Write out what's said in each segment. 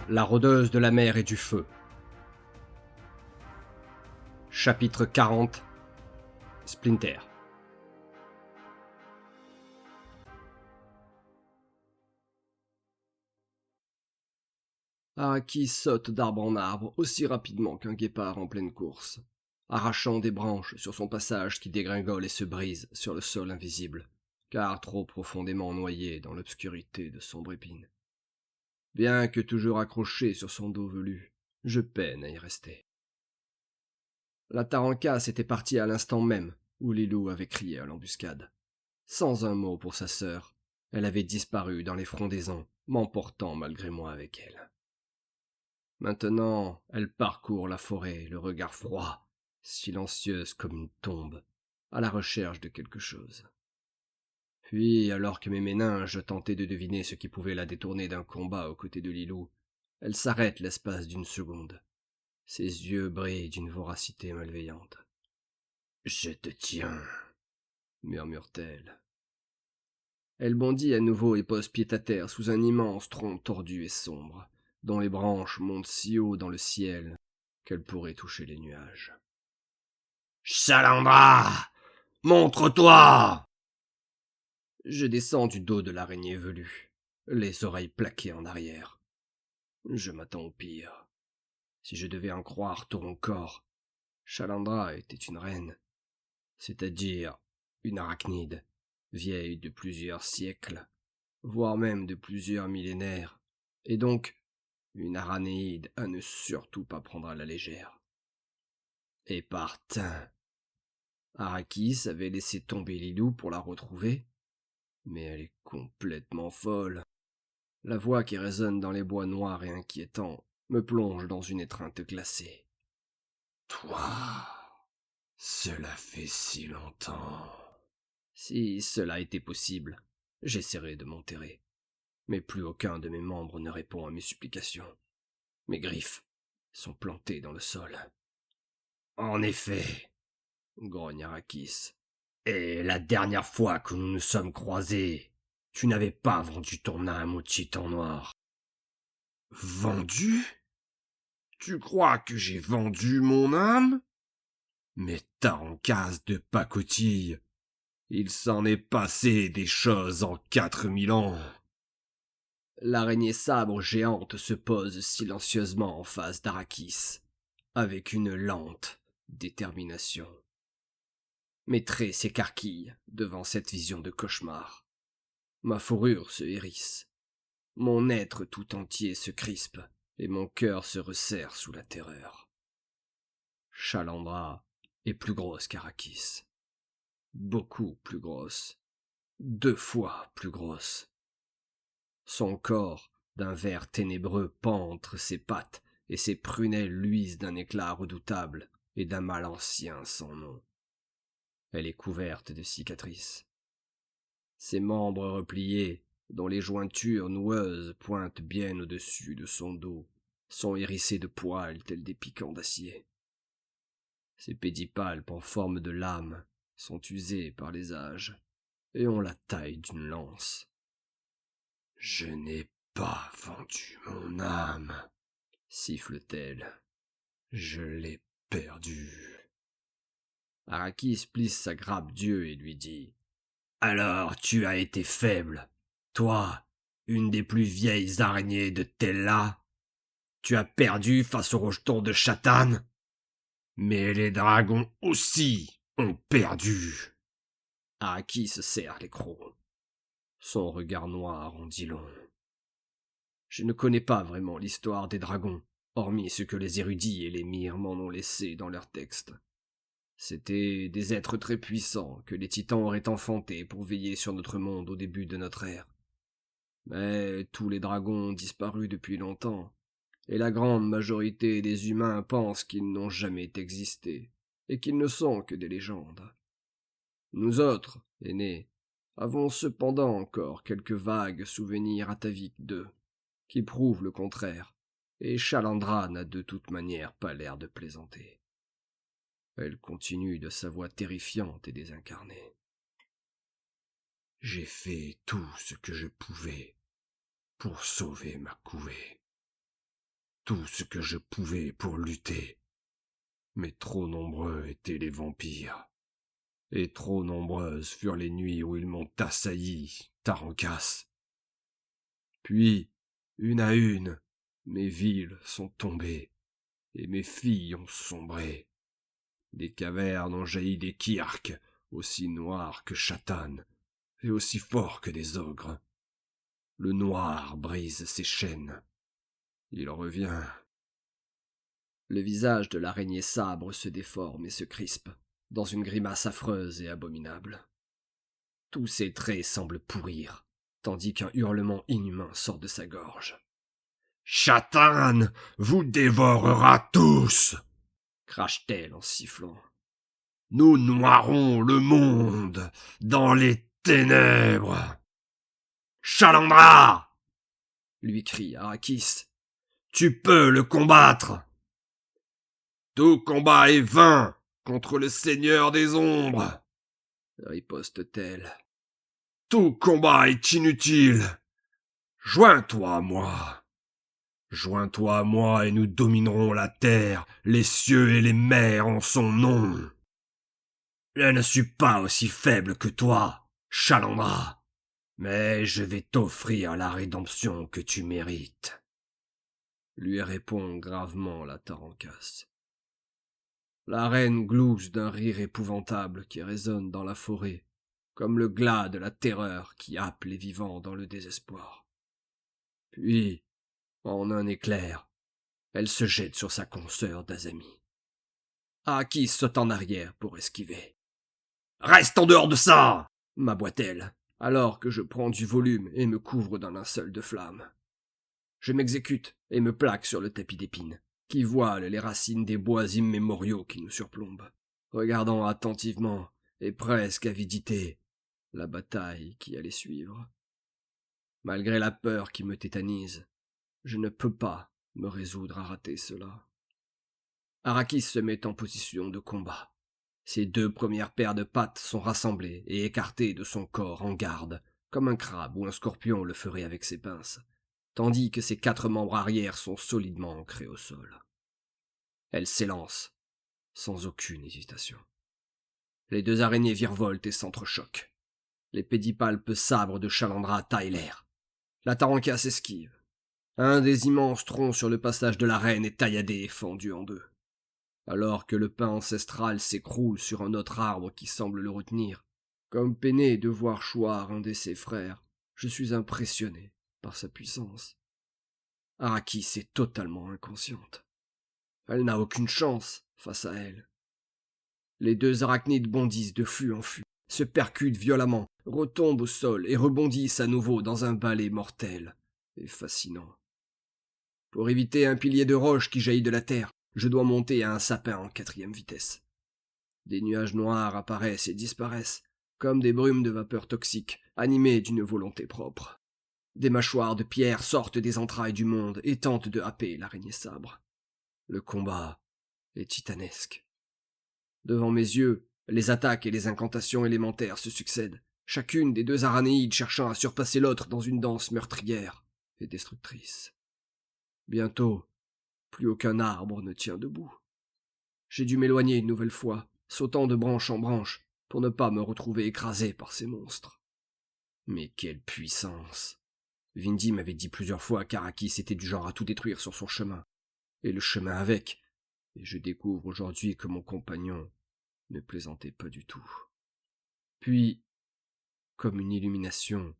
La rôdeuse de la mer et du feu. Chapitre 40. Splinter. Araki saute d'arbre en arbre aussi rapidement qu'un guépard en pleine course, arrachant des branches sur son passage qui dégringole et se brise sur le sol invisible, car trop profondément noyé dans l'obscurité de sombre épine. Bien que toujours accroché sur son dos velu, je peine à y rester. La Tarentasse était partie à l'instant même où Lilou avait crié à l'embuscade. Sans un mot pour sa sœur, elle avait disparu dans les frondaisons, m'emportant malgré moi avec elle. Maintenant, elle parcourt la forêt, le regard froid, silencieuse comme une tombe, à la recherche de quelque chose. Puis, alors que mes méninges tentaient de deviner ce qui pouvait la détourner d'un combat aux côtés de Lilou, elle s'arrête l'espace d'une seconde. Ses yeux brillent d'une voracité malveillante. « Je te tiens », murmure-t-elle. Elle bondit à nouveau et pose pied à terre sous un immense tronc tordu et sombre, dont les branches montent si haut dans le ciel qu'elles pourraient toucher les nuages. « Chalandra, montre-toi !» Je descends du dos de l'araignée velue, les oreilles plaquées en arrière. Je m'attends au pire. Si je devais en croire Toroncore, Chalandra était une reine, c'est-à-dire une arachnide, vieille de plusieurs siècles, voire même de plusieurs millénaires, et donc une aranéide à ne surtout pas prendre à la légère. Et par tain, Arrakis avait laissé tomber Lilou pour la retrouver, mais elle est complètement folle. La voix qui résonne dans les bois noirs et inquiétants me plonge dans une étreinte glacée. « Toi, cela fait si longtemps. » Si cela était possible, j'essaierais de m'enterrer. Mais plus aucun de mes membres ne répond à mes supplications. Mes griffes sont plantées dans le sol. « En effet, » grogne Arrakis, « et la dernière fois que nous nous sommes croisés, tu n'avais pas vendu ton âme au titan noir. » « Vendu ? Tu crois que j'ai vendu mon âme ? Mais Tarancas de pacotille, il s'en est passé des choses en 4000 ans. » L'araignée sabre géante se pose silencieusement en face d'Arrakis, avec une lente détermination. Mes traits s'écarquillent devant cette vision de cauchemar. Ma fourrure se hérisse. Mon être tout entier se crispe, et mon cœur se resserre sous la terreur. Chalandra est plus grosse qu'Arrakis. Beaucoup plus grosse. 2 fois plus grosse. Son corps, d'un vert ténébreux, pend entre ses pattes, et ses prunelles luisent d'un éclat redoutable et d'un mal ancien sans nom. Elle est couverte de cicatrices. Ses membres repliés, dont les jointures noueuses pointent bien au-dessus de son dos, sont hérissés de poils tels des piquants d'acier. Ses pédipalpes en forme de lame sont usés par les âges et ont la taille d'une lance. « Je n'ai pas vendu mon âme, » siffle-t-elle. « Je l'ai perdue. » Arrakis plisse sa grappe d'yeux et lui dit: « Alors tu as été faible, toi, une des plus vieilles araignées de Tella. Tu as perdu face au rejeton de Chatan. Mais les dragons aussi ont perdu. » Arrakis se serre les crocs. Son regard noir en dit long. Je ne connais pas vraiment l'histoire des dragons, hormis ce que les érudits et les mires m'en ont laissé dans leurs textes. C'étaient des êtres très puissants que les titans auraient enfantés pour veiller sur notre monde au début de notre ère. Mais tous les dragons ont disparu depuis longtemps, et la grande majorité des humains pensent qu'ils n'ont jamais existé, et qu'ils ne sont que des légendes. Nous autres, aînés, avons cependant encore quelques vagues souvenirs ataviques d'eux, qui prouvent le contraire, et Chalandra n'a de toute manière pas l'air de plaisanter. Elle continue de sa voix terrifiante et désincarnée. « J'ai fait tout ce que je pouvais pour sauver ma couvée. tout ce que je pouvais pour lutter. Mais trop nombreux étaient les vampires, et trop nombreuses furent les nuits où ils m'ont assailli, Tarancas. Puis, une à une, mes villes sont tombées, et mes filles ont sombré. Des cavernes ont jailli des kirks, aussi noirs que chatanes, et aussi forts que des ogres. Le noir brise ses chaînes. Il revient. Le visage de l'araignée sabre se déforme et se crispe, dans une grimace affreuse et abominable. Tous ses traits semblent pourrir, tandis qu'un hurlement inhumain sort de sa gorge. « Chatan vous dévorera tous !» crache-t-elle en sifflant. « Nous noierons le monde dans les ténèbres !»« Chalandra !» lui crie Arrakis. « Tu peux le combattre !»« Tout combat est vain contre le Seigneur des Ombres !» riposte-t-elle. « Tout combat est inutile. Joins-toi à moi. Joins-toi à moi et nous dominerons la terre, les cieux et les mers en son nom. Je ne suis pas aussi faible que toi, Chalandra, mais je vais t'offrir la rédemption que tu mérites. » lui répond gravement la Tarancas. La reine glousse d'un rire épouvantable qui résonne dans la forêt, comme le glas de la terreur qui happe les vivants dans le désespoir. Puis, en un éclair, elle se jette sur sa consoeur d'Azami. Arrakis saute en arrière pour esquiver. « Reste en dehors de ça !» m'aboie-t-elle, alors que je prends du volume et me couvre d'un linceul de flamme. Je m'exécute et me plaque sur le tapis d'épines, qui voile les racines des bois immémoriaux qui nous surplombent, regardant attentivement et presque avidité la bataille qui allait suivre. Malgré la peur qui me tétanise, je ne peux pas me résoudre à rater cela. Arrakis se met en position de combat. Ses 2 premières paires de pattes sont rassemblées et écartées de son corps en garde, comme un crabe ou un scorpion le ferait avec ses pinces, tandis que ses 4 membres arrière sont solidement ancrés au sol. Elle s'élance, sans aucune hésitation. Les 2 araignées virevoltent et s'entrechoquent. Les pédipalpes sabres de Chalandra taillent l'air. La Tarancas s'esquive. Un des immenses troncs sur le passage de la reine est tailladé et fendu en 2. Alors que le pin ancestral s'écroule sur un autre arbre qui semble le retenir, comme peiné de voir choir un de ses frères, je suis impressionné par sa puissance. Arrakis est totalement inconsciente. Elle n'a aucune chance face à elle. Les 2 arachnides bondissent de flux en flux, se percutent violemment, retombent au sol et rebondissent à nouveau dans un balai mortel et fascinant. Pour éviter un pilier de roche qui jaillit de la terre, je dois monter à un sapin en 4e vitesse. Des nuages noirs apparaissent et disparaissent, comme des brumes de vapeur toxique, animées d'une volonté propre. Des mâchoires de pierre sortent des entrailles du monde et tentent de happer l'araignée sabre. Le combat est titanesque. Devant mes yeux, les attaques et les incantations élémentaires se succèdent, chacune des 2 aranéides cherchant à surpasser l'autre dans une danse meurtrière et destructrice. Bientôt, plus aucun arbre ne tient debout. J'ai dû m'éloigner une nouvelle fois, sautant de branche en branche, pour ne pas me retrouver écrasé par ces monstres. Mais quelle puissance! Vindy m'avait dit plusieurs fois qu'Arrakis était du genre à tout détruire sur son chemin, et le chemin avec, et je découvre aujourd'hui que mon compagnon ne plaisantait pas du tout. Puis, comme une illumination,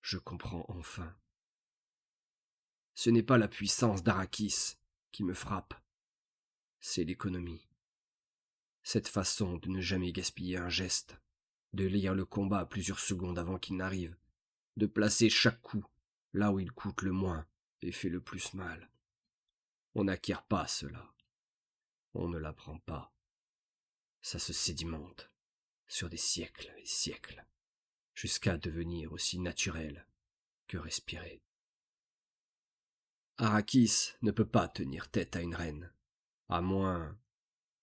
je comprends enfin. Ce n'est pas la puissance d'Arrakis qui me frappe, c'est l'économie. Cette façon de ne jamais gaspiller un geste, de lire le combat plusieurs secondes avant qu'il n'arrive, de placer chaque coup là où il coûte le moins et fait le plus mal. On n'acquiert pas cela. On ne l'apprend pas. Ça se sédimente sur des siècles et siècles, jusqu'à devenir aussi naturel que respirer. Arrakis ne peut pas tenir tête à une reine, à moins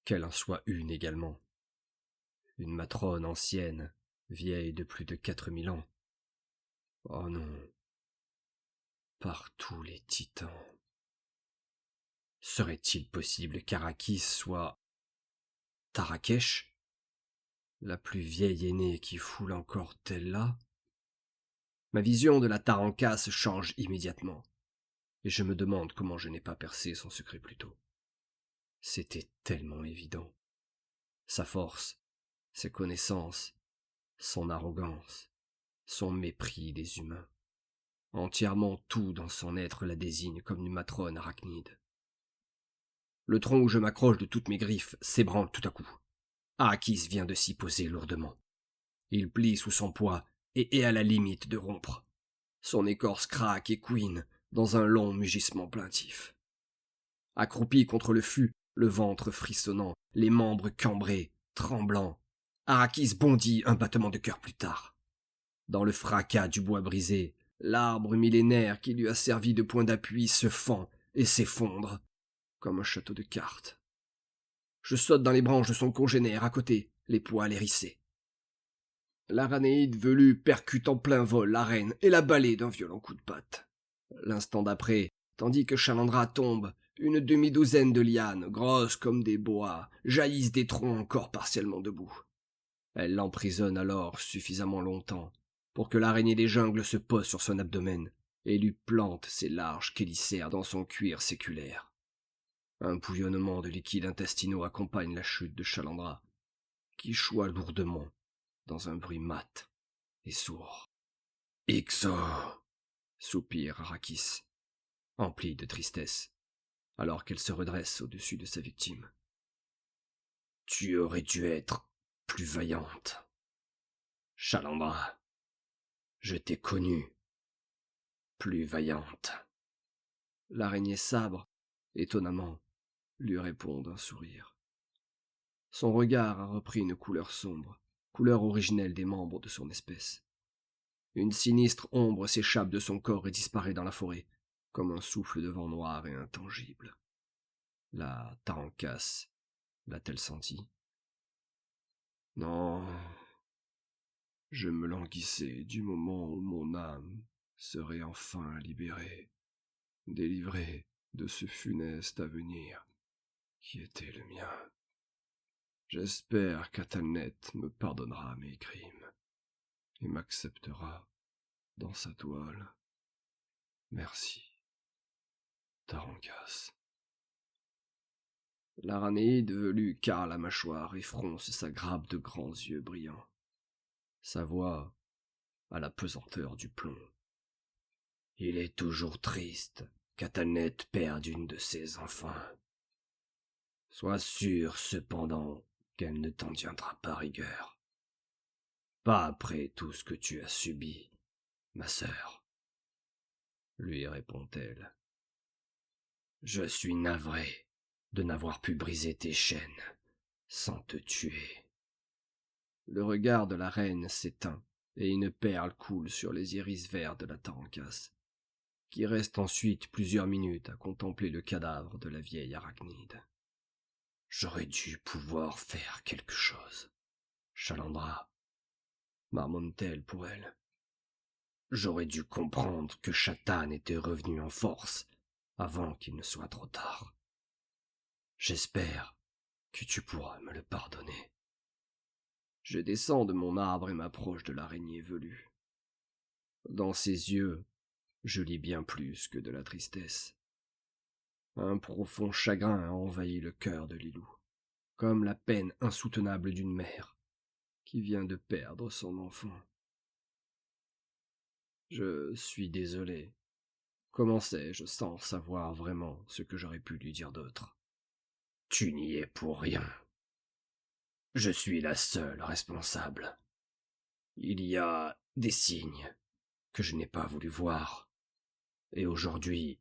qu'elle en soit une également. Une matrone ancienne, vieille de plus de 4000 ans. Oh non, par tous les titans. Serait-il possible qu'Arakis soit Tarakesh, la plus vieille aînée qui foule encore telle là? Ma vision de la Tarankas change immédiatement, et je me demande comment je n'ai pas percé son secret plus tôt. C'était tellement évident. Sa force, ses connaissances, son arrogance, son mépris des humains. Entièrement tout dans son être la désigne comme une matrone arachnide. Le tronc où je m'accroche de toutes mes griffes s'ébranle tout à coup. Arrakis vient de s'y poser lourdement. Il plie sous son poids et est à la limite de rompre. Son écorce craque et couine dans un long mugissement plaintif. Accroupi contre le fût, le ventre frissonnant, les membres cambrés, tremblants, Arrakis bondit un battement de cœur plus tard. Dans le fracas du bois brisé, l'arbre millénaire qui lui a servi de point d'appui se fend et s'effondre, comme un château de cartes. Je saute dans les branches de son congénère à côté, les poils hérissés. L'aranéide velue percute en plein vol la reine et la balaie d'un violent coup de patte. L'instant d'après, tandis que Chalandra tombe, une demi-douzaine de lianes, grosses comme des boas, jaillissent des troncs encore partiellement debout. Elle l'emprisonne alors suffisamment longtemps pour que l'araignée des jungles se pose sur son abdomen et lui plante ses larges chélicères dans son cuir séculaire. Un bouillonnement de liquides intestinaux accompagne la chute de Chalandra, qui choit lourdement dans un bruit mat et sourd. « Ixo !» soupire Arrakis, empli de tristesse, alors qu'elle se redresse au-dessus de sa victime. « Tu aurais dû être plus vaillante. Chalandra, je t'ai connue plus vaillante. » L'araignée sabre, étonnamment, lui répond d'un sourire. Son regard a repris une couleur sombre, couleur originelle des membres de son espèce. Une sinistre ombre s'échappe de son corps et disparaît dans la forêt, comme un souffle de vent noir et intangible. La Tarankas l'a-t-elle senti? Non, je me languissais du moment où mon âme serait enfin libérée, délivrée de ce funeste avenir qui était le mien. J'espère qu'Atalnet me pardonnera mes crimes et m'acceptera dans sa toile. Merci, Tarankas. L'aranéide velue carre la mâchoire et fronce sa grappe de grands yeux brillants. Sa voix a la pesanteur du plomb. Il est toujours triste qu'Atalnet perde une de ses enfants. Sois sûr, cependant, qu'elle ne t'en tiendra pas rigueur. Pas après tout ce que tu as subi, ma sœur, lui répond-elle. Je suis navré de n'avoir pu briser tes chaînes sans te tuer. Le regard de la reine s'éteint et une perle coule sur les iris verts de la Tarankas, qui reste ensuite plusieurs minutes à contempler le cadavre de la vieille arachnide. J'aurais dû pouvoir faire quelque chose, Chalandra, marmonne-t-elle pour elle. J'aurais dû comprendre que Chatan était revenu en force avant qu'il ne soit trop tard. J'espère que tu pourras me le pardonner. Je descends de mon arbre et m'approche de l'araignée velue. Dans ses yeux, je lis bien plus que de la tristesse. Un profond chagrin a envahi le cœur de Lilou, comme la peine insoutenable d'une mère qui vient de perdre son enfant. Je suis désolé. Comment sais-je sans savoir vraiment ce que j'aurais pu lui dire d'autre? Tu n'y es pour rien. Je suis la seule responsable. Il y a des signes que je n'ai pas voulu voir, et aujourd'hui,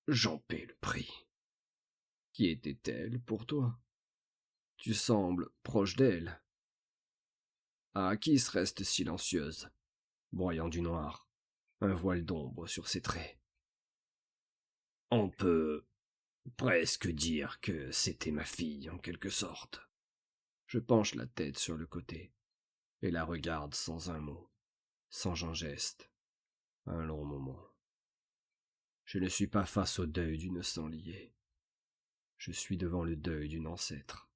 j'en paie le prix. Qui était-elle pour toi? Tu sembles proche d'elle. Arrakis reste silencieuse, broyant du noir, un voile d'ombre sur ses traits. On peut presque dire que c'était ma fille en quelque sorte. Je penche la tête sur le côté et la regarde sans un mot, sans un geste, un long moment. Je ne suis pas face au deuil d'une sang liée. Je suis devant le deuil d'une ancêtre.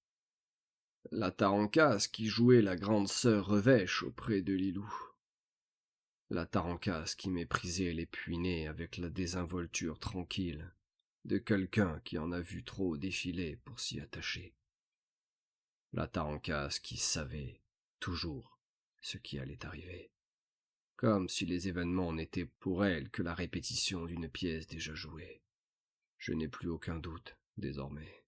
La Tarancas qui jouait la grande sœur revêche auprès de Lilou. La Tarancas qui méprisait les puinés avec la désinvolture tranquille de quelqu'un qui en a vu trop défiler pour s'y attacher. La Tarancas qui savait, toujours, ce qui allait arriver, comme si les événements n'étaient pour elle que la répétition d'une pièce déjà jouée. Je n'ai plus aucun doute, désormais.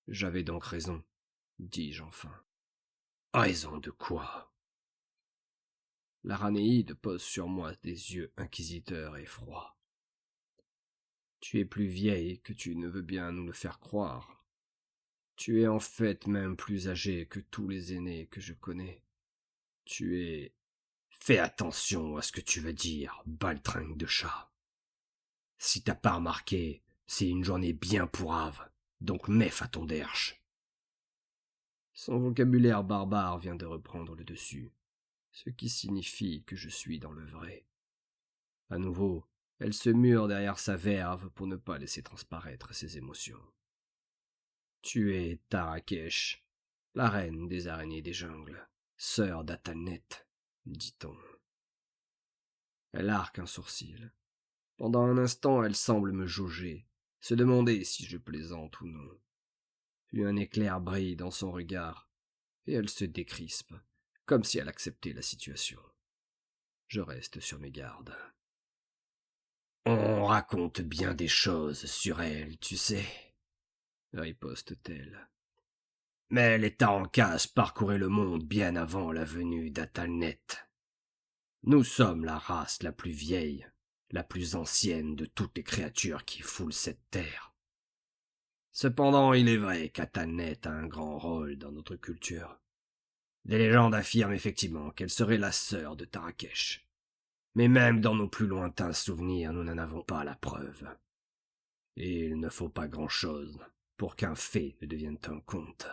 J'avais donc raison, dis-je enfin. Raison de quoi? L'Aranéide pose sur moi des yeux inquisiteurs et froids. Tu es plus vieille que tu ne veux bien nous le faire croire. Tu es en fait même plus âgée que tous les aînés que je connais. Tu es... Fais attention à ce que tu vas dire, baltringue de chat. Si t'as pas remarqué, c'est une journée bien pourrave, donc mef à ton derche. Son vocabulaire barbare vient de reprendre le dessus, ce qui signifie que je suis dans le vrai. À nouveau, elle se mure derrière sa verve pour ne pas laisser transparaître ses émotions. Tu es Tarakesh, la reine des araignées des jungles, sœur d'Atalnet, dit-on. Elle arque un sourcil. Pendant un instant, elle semble me jauger, se demander si je plaisante ou non. Puis un éclair brille dans son regard, et elle se décrispe, comme si elle acceptait la situation. Je reste sur mes gardes. On raconte bien des choses sur elle, tu sais, riposte-t-elle. Mais les Tarancas parcouraient le monde bien avant la venue d'Atalnet. Nous sommes la race la plus vieille, la plus ancienne de toutes les créatures qui foulent cette terre. Cependant, il est vrai qu'Atalnet a un grand rôle dans notre culture. Des légendes affirment effectivement qu'elle serait la sœur de Tarakesh. Mais même dans nos plus lointains souvenirs, nous n'en avons pas la preuve. Et il ne faut pas grand-chose pour qu'un fait ne devienne un conte,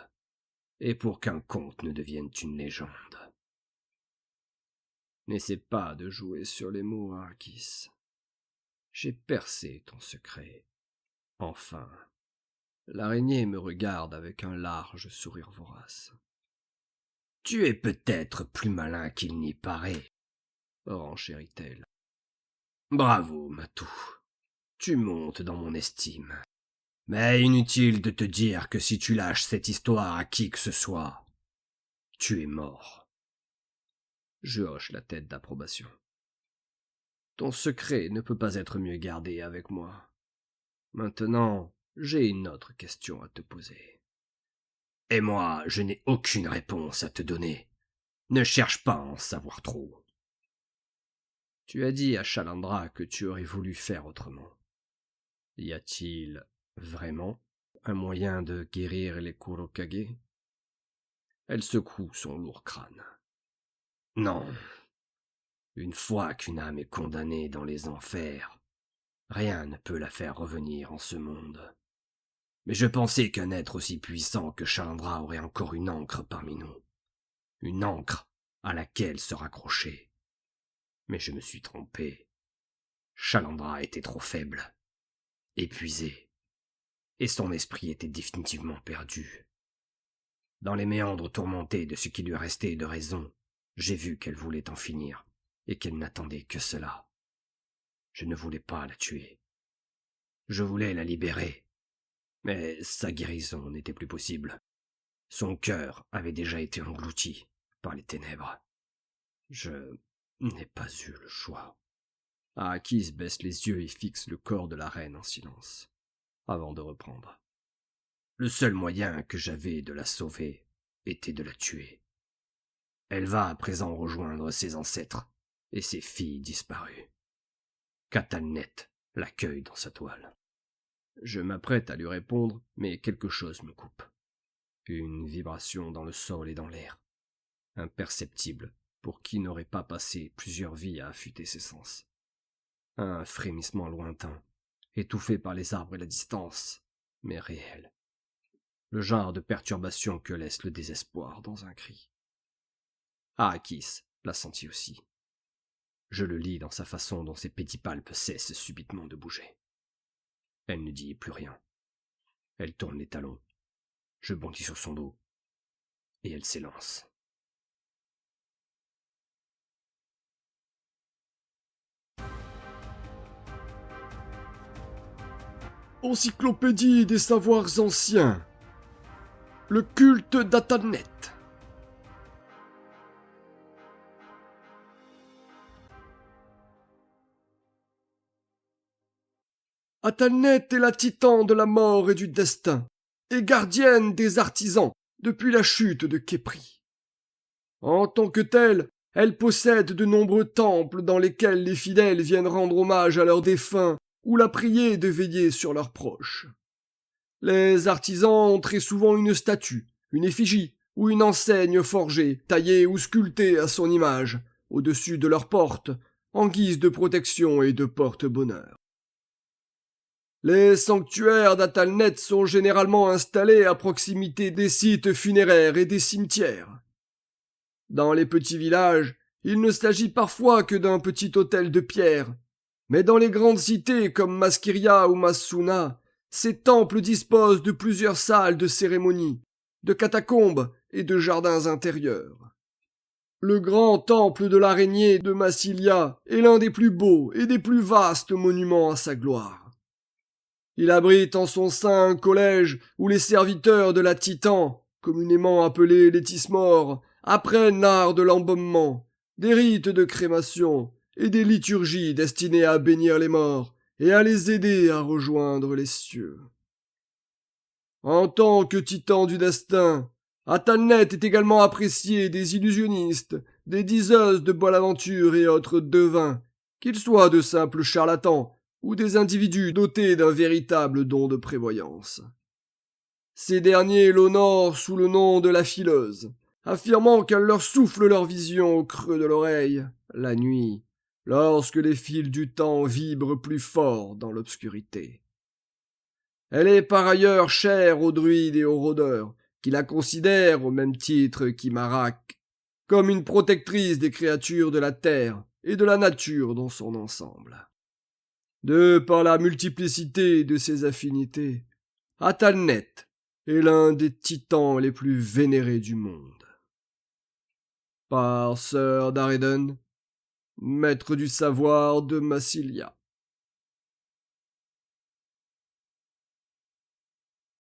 et pour qu'un conte ne devienne une légende. N'essaie pas de jouer sur les mots, Arrakis. J'ai percé ton secret. Enfin. L'araignée me regarde avec un large sourire vorace. Tu es peut-être plus malin qu'il n'y paraît, renchérit-elle. Bravo, Matou. Tu montes dans mon estime. Mais inutile de te dire que si tu lâches cette histoire à qui que ce soit, tu es mort. Je hoche la tête d'approbation. Ton secret ne peut pas être mieux gardé avec moi. Maintenant, j'ai une autre question à te poser. Et moi, je n'ai aucune réponse à te donner. Ne cherche pas à en savoir trop. Tu as dit à Chalandra que tu aurais voulu faire autrement. Y a-t-il vraiment un moyen de guérir les Kurokage? Elle secoue son lourd crâne. Non. Une fois qu'une âme est condamnée dans les enfers, rien ne peut la faire revenir en ce monde. Mais je pensais qu'un être aussi puissant que Chalandra aurait encore une ancre parmi nous. Une ancre à laquelle se raccrocher. Mais je me suis trompé. Chalandra était trop faible, épuisé, et son esprit était définitivement perdu. Dans les méandres tourmentés de ce qui lui restait de raison, j'ai vu qu'elle voulait en finir, et qu'elle n'attendait que cela. Je ne voulais pas la tuer. Je voulais la libérer, mais sa guérison n'était plus possible. Son cœur avait déjà été englouti par les ténèbres. Je n'ai pas eu le choix. Arrakis baisse les yeux et fixe le corps de la reine en silence, avant de reprendre. Le seul moyen que j'avais de la sauver était de la tuer. Elle va à présent rejoindre ses ancêtres et ses filles disparues. Qu'Atalnet l'accueille dans sa toile. Je m'apprête à lui répondre, mais quelque chose me coupe. Une vibration dans le sol et dans l'air, imperceptible pour qui n'aurait pas passé plusieurs vies à affûter ses sens. Un frémissement lointain, étouffé par les arbres et la distance, mais réel. Le genre de perturbation que laisse le désespoir dans un cri. Arrakis l'a senti aussi. Je le lis dans sa façon dont ses pédipalpes cessent subitement de bouger. Elle ne dit plus rien. Elle tourne les talons. Je bondis sur son dos. Et elle s'élance. Encyclopédie des savoirs anciens. Le culte d'Atalnet. Atalnet est la titan de la mort et du destin, et gardienne des artisans depuis la chute de Képri. En tant que telle, elle possède de nombreux temples dans lesquels les fidèles viennent rendre hommage à leurs défunts ou la prier de veiller sur leurs proches. Les artisans ont très souvent une statue, une effigie ou une enseigne forgée, taillée ou sculptée à son image, au-dessus de leur porte, en guise de protection et de porte-bonheur. Les sanctuaires d'Atalnet sont généralement installés à proximité des sites funéraires et des cimetières. Dans les petits villages, il ne s'agit parfois que d'un petit hôtel de pierre, mais dans les grandes cités comme Maskiria ou Massuna, ces temples disposent de plusieurs salles de cérémonie, de catacombes et de jardins intérieurs. Le grand temple de l'araignée de Massilia est l'un des plus beaux et des plus vastes monuments à sa gloire. Il abrite en son sein un collège où les serviteurs de la Titan, communément appelés les Tismores, apprennent l'art de l'embaumement, des rites de crémation et des liturgies destinées à bénir les morts et à les aider à rejoindre les cieux. En tant que titan du destin, Atalnet est également apprécié des illusionnistes, des diseuses de bonne aventure et autres devins, qu'ils soient de simples charlatans ou des individus dotés d'un véritable don de prévoyance. Ces derniers l'honorent sous le nom de la fileuse, affirmant qu'elle leur souffle leur vision au creux de l'oreille, la nuit, lorsque les fils du temps vibrent plus fort dans l'obscurité. Elle est par ailleurs chère aux druides et aux rôdeurs, qui la considèrent, au même titre qu'Imarak, comme une protectrice des créatures de la terre et de la nature dans son ensemble. De par la multiplicité de ses affinités, Atalnet est l'un des titans les plus vénérés du monde. Par Sir Dareden, maître du savoir de Massilia.